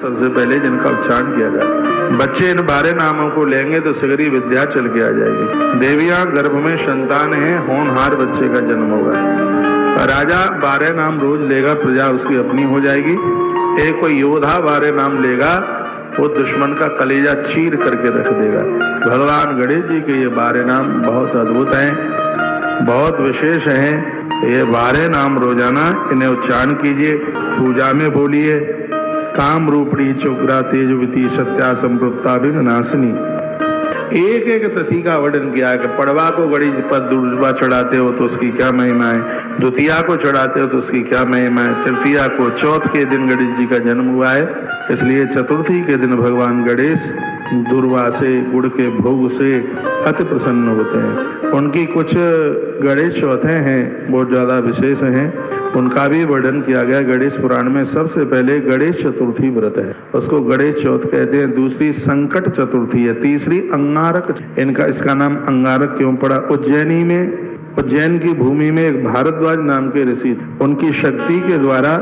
सबसे पहले जिनका उच्चारण किया जाता है। बच्चे इन 12 नामों को लेंगे तो सगरी विद्या चल के आ जाएगी। देवियां गर्भ में संतान है, होनहार बच्चे का जन्म होगा। राजा 12 नाम रोज लेगा, प्रजा उसकी अपनी हो जाएगी। एक कोई योद्धा 12 नाम लेगा, वो दुश्मन का कलेजा चीर करके रख देगा। भगवान गणेश जी के ये 12 नाम बहुत अद्भुत हैं, बहुत विशेष हैं। ये 12 नाम रोजाना इन्हें उच्चारण कीजिए, पूजा में बोलिए। काम रूपणी चोकरा तेजवती सत्या संपृक्ता विघ्नाशिनी। एक एक तिथि का वर्णन किया है कि पड़वा को गणेश पर दुर्वा चढ़ाते हो तो उसकी क्या महिमा है, द्वितीया को चढ़ाते हो तो उसकी क्या महिमा है, तृतीया को चौथ के दिन गणेश जी का जन्म हुआ है, इसलिए चतुर्थी के दिन भगवान गणेश दुर्वा से गुड़ के भोग से अति प्रसन्न होते हैं। उनकी कुछ गणेश चौथे हैं, बहुत ज्यादा विशेष हैं, उनका भी वर्णन किया गया गणेश पुराण में। सबसे पहले गणेश चतुर्थी व्रत है, उसको गणेश चौथ कहते हैं। दूसरी संकट चतुर्थी है। तीसरी अंगारक, इसका नाम अंगारक क्यों पड़ा? उज्जैनी में, उज्जैन की भूमि में एक भारद्वाज नाम के ऋषि, उनकी शक्ति के द्वारा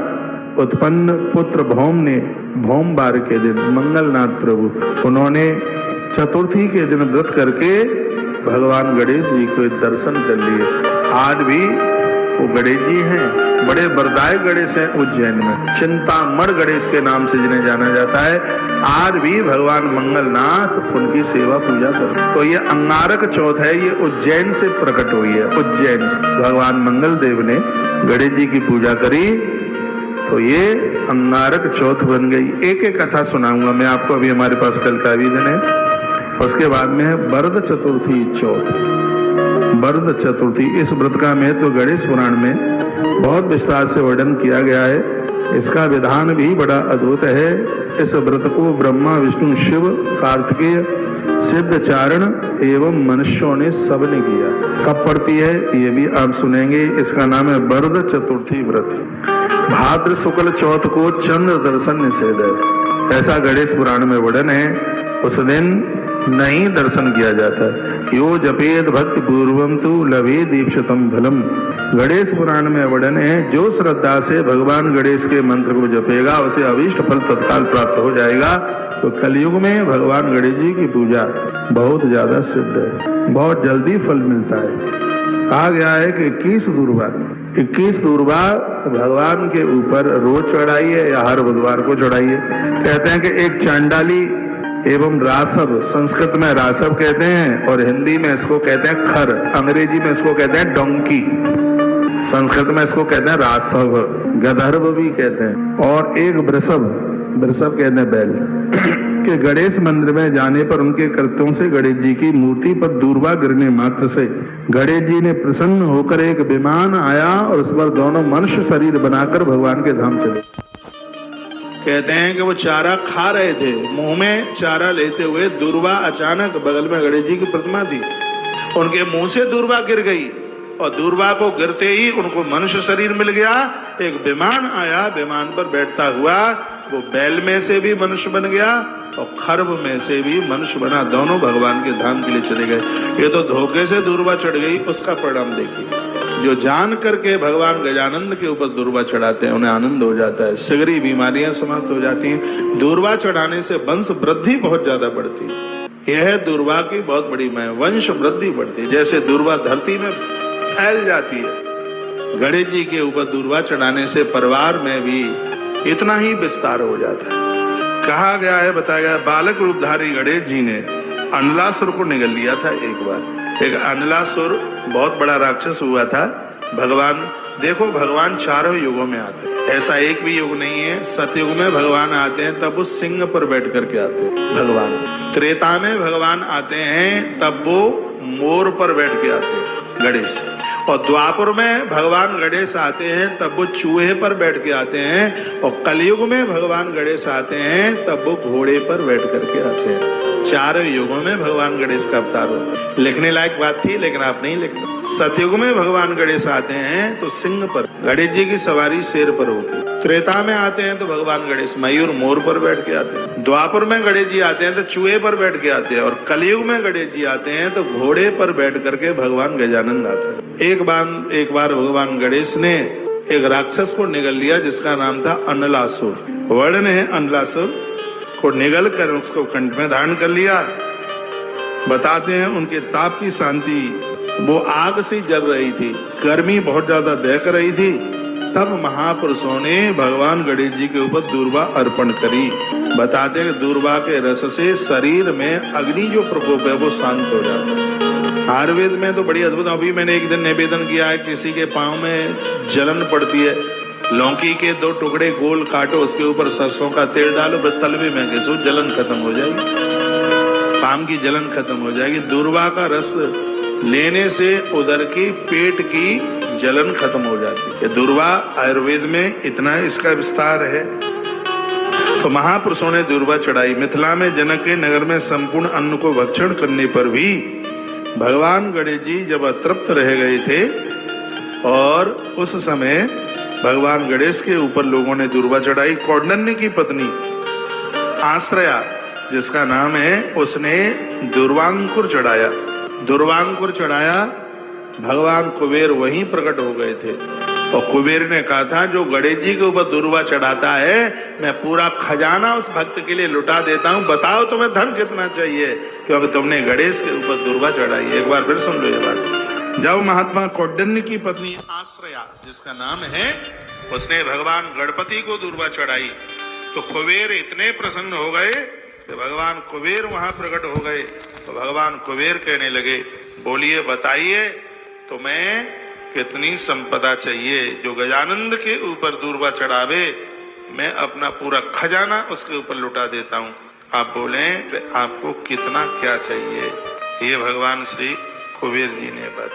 उत्पन्न पुत्र भौम ने भौमवार के दिन मंगलनाथ प्रभु, उन्होंने चतुर्थी के दिन व्रत करके भगवान गणेश जी को दर्शन कर लिए। आज भी वो गणेश जी हैं, बड़े वरदायी गणेश हैं उज्जैन में, चिंतामण गणेश के नाम से जिन्हें जाना जाता है। आज भी भगवान मंगलनाथ उनकी सेवा पूजा करते। तो ये अंगारक चौथ है, ये उज्जैन से प्रकट हुई है। उज्जैन से भगवान मंगल देव ने गणेश जी की पूजा करी तो ये अंगारक चौथ बन गई। एक एक कथा सुनाऊंगा मैं आपको, अभी हमारे पास कल का भी दिन है। उसके बाद में है वरद चतुर्थी चौथ। वरद चतुर्थी, इस व्रत का महत्व गणेश पुराण में बहुत विस्तार से वर्णन किया गया है। इसका विधान भी बड़ा अद्भुत है। इस व्रत को ब्रह्मा विष्णु शिव कार्तिकेय सिद्ध चारण एवं मनुष्यों ने सबने किया। कब पड़ती है ये भी आप सुनेंगे। इसका नाम है वरद चतुर्थी व्रत। भाद्र शुक्ल चौथ को चंद्र दर्शन निषेध है, ऐसा गणेश पुराण में वर्णन है। उस दिन नहीं दर्शन किया जाता। यो जपेद भक्ति पूर्वम तु लभे दीक्षितम फलम। गणेश पुराण में वर्णन है, जो श्रद्धा से भगवान गणेश के मंत्र को जपेगा उसे अभीष्ट फल तत्काल प्राप्त हो जाएगा। तो कलयुग में भगवान गणेश जी की पूजा बहुत ज्यादा सिद्ध है, बहुत जल्दी फल मिलता है। कहा गया है कि 21 दूर्वा भगवान के ऊपर रोज चढ़ाइए या हर बुधवार को चढ़ाइए। कहते हैं कि एक चांडाली एवं रासव, संस्कृत में रासव कहते हैं और हिंदी में इसको कहते हैं खर, अंग्रेजी में इसको कहते हैं डोंकी, संस्कृत में इसको कहते हैं रासव, गधर्व भी कहते हैं। और एक वृषभ, वृषभ कहते हैं बैल के। गणेश मंदिर में जाने पर उनके कृत्यों से गणेश जी की मूर्ति पर दूर्वा गिरने मात्र से गणेश जी ने प्रसन्न होकर एक विमान आया और उस पर दोनों मनुष्य शरीर बनाकर भगवान के धाम चले। कहते हैं कि वो चारा खा रहे थे, मुंह में चारा लेते हुए दूर्वा अचानक, बगल में गणेश जी की प्रतिमा थी, उनके मुंह से दूर्वा गिर गई और दूर्वा को गिरते ही उनको मनुष्य शरीर मिल गया। एक विमान आया, विमान पर बैठता हुआ वो बैल में से भी मनुष्य बन गया और खर्ब में से भी मनुष्य बना। दोनों भगवान के धाम के लिए चले गए। ये तो धोखे से दूर्वा चढ़ गई, उसका परिणाम देखिए। जो जान करके भगवान गजानंद के ऊपर दूर्वा चढ़ाते हैं उन्हें आनंद हो जाता है, सगरी बीमारियां समाप्त हो जाती हैं। दूर्वा चढ़ाने से वंश वृद्धि बहुत ज्यादा बढ़ती है। यह दूर्वा की बहुत बड़ी महिमा, वंश वृद्धि बढ़ती है। जैसे दूर्वा धरती में फैल जाती है, गणेश जी के ऊपर दूर्वा चढ़ाने से परिवार में भी इतना ही विस्तार हो जाता है। कहा गया है, बताया गया, बालक रूपधारी गणेश जी ने अनलासुर को निगल लिया था एक बार। एक अनलासुर बहुत बड़ा राक्षस हुआ था। भगवान देखो, भगवान चारों युगों में आते हैं, ऐसा एक भी युग नहीं है। सतयुग में भगवान आते हैं तब वो सिंह पर बैठ करके आते हैं भगवान। त्रेता में भगवान आते हैं तब वो मोर पर बैठ के आते हैं गणेश। और द्वापर में भगवान गणेश आते हैं तब वो चूहे पर बैठ के आते हैं। और कलयुग में भगवान गणेश आते हैं तब वो घोड़े पर बैठ करके आते हैं। चारों युगों में भगवान गणेश का अवतार होता है। लिखने लायक बात थी लेकिन आप नहीं लिखते। सतयुग में भगवान गणेश आते हैं तो सिंह पर, गणेश जी की सवारी शेर पर होती है। त्रेता में आते हैं तो भगवान गणेश मयूर मोर पर बैठ के आते हैं। द्वापर में गणेश जी आते हैं तो चूहे पर बैठ के आते हैं। और कलयुग में गणेश जी आते हैं तो घोड़े पर बैठ करके भगवान गजानंद आते हैं। एक बार भगवान गणेश ने एक राक्षस को निगल लिया जिसका नाम था अनलासुर। वर्णन है, अनलासुर को निगल कर उसको कंठ में धारण कर लिया। बताते हैं उनके ताप की शांति, वो आग से जल रही थी, गर्मी बहुत ज्यादा दहक रही थी। तब महापुरुषों ने भगवान गणेश जी के ऊपर दूर्वा अर्पण करी। बताते हैं कि दूर्वा के रस से शरीर में अग्नि जो प्रकोप है वो शांत हो जाता है। आयुर्वेद में तो बड़ी अद्भुत, अभी मैंने एक दिन निवेदन किया है, किसी के पांव में जलन पड़ती है, लौकी के 2 टुकड़े गोल काटो, उसके ऊपर सरसों का तेल डालो, तलवे में घिसो, जलन खत्म हो जाएगी, पाम की जलन खत्म हो जाएगी। दूर्वा का रस लेने से उदर की, पेट की जलन खत्म हो जाती है। दूर्वा आयुर्वेद में इतना इसका विस्तार है। तो महापुरुषों ने दूर्वा चढ़ाई। मिथिला में जनक के नगर में संपूर्ण अन्न को भक्षण करने पर भी भगवान गणेश जी जब अतृप्त रह गए थे और उस समय भगवान गणेश के ऊपर लोगों ने दूर्वा चढ़ाई। कौंडिन्य की पत्नी आश्रया जिसका नाम है, उसने दूर्वांकुर चढ़ाया। दूर्वांकुर चढ़ाया, भगवान कुबेर वहीं प्रकट हो गए थे और कुबेर ने कहा था जो गणेश जी के ऊपर दूर्वा चढ़ाता है मैं पूरा खजाना उस भक्त के लिए लुटा देता हूं, बताओ तुम्हें धन कितना चाहिए, क्योंकि तुमने गणेश के ऊपर दूर्वा चढ़ाई। एक बार फिर सुन लो ये बात। जब महात्मा कौंडिन्य की पत्नी आश्रया जिसका नाम है, उसने भगवान गणपति को दूर्वा चढ़ाई तो कुबेर इतने प्रसन्न हो गए कि भगवान कुबेर वहां प्रकट हो गए। तो भगवान कुबेर कहने लगे, बोलिए बताइए तुम्हें कितनी संपदा चाहिए, जो गजानंद के ऊपर दूर्वा चढ़ावे मैं अपना पूरा खजाना उसके ऊपर लुटा देता हूं। आप बोले कि आपको कितना क्या चाहिए। ये भगवान श्री कुबेर जी ने बात